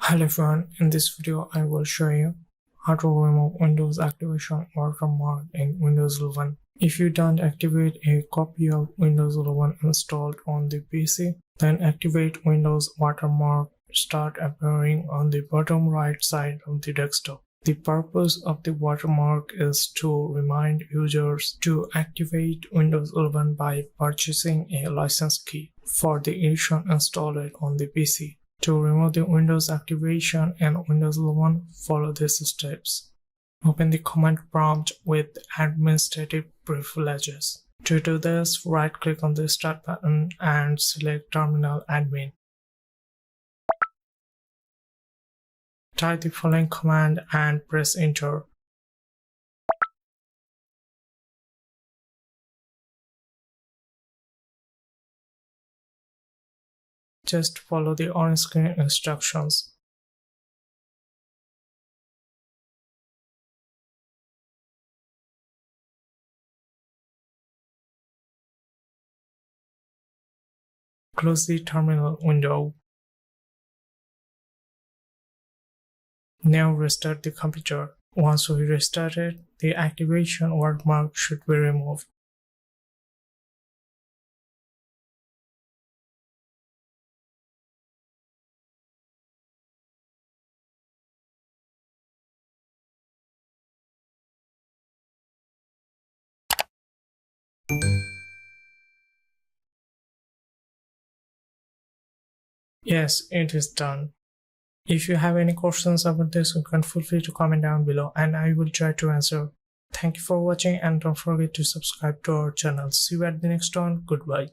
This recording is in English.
Hello everyone, in this video I will show you how to remove Windows activation watermark in Windows 11. If you don't activate a copy of Windows 11 installed on the PC, then activate Windows watermark start appearing on the bottom right side of the desktop. The purpose of the watermark is to remind users to activate Windows 11 by purchasing a license key for the edition installed on the PC. To remove the Windows activation in Windows 11, follow these steps. Open the command prompt with administrative privileges. To do this, right-click on the Start button and select Terminal Admin. Type the following command and press Enter. Just follow the on-screen instructions. Close the terminal window. Now restart the computer. Once we restart it, the activation watermark should be removed. Yes, it is done. If you have any questions about this, you can feel free to comment down below and I will try to answer. Thank you for watching and don't forget to subscribe to our channel. See you at the next one. Goodbye.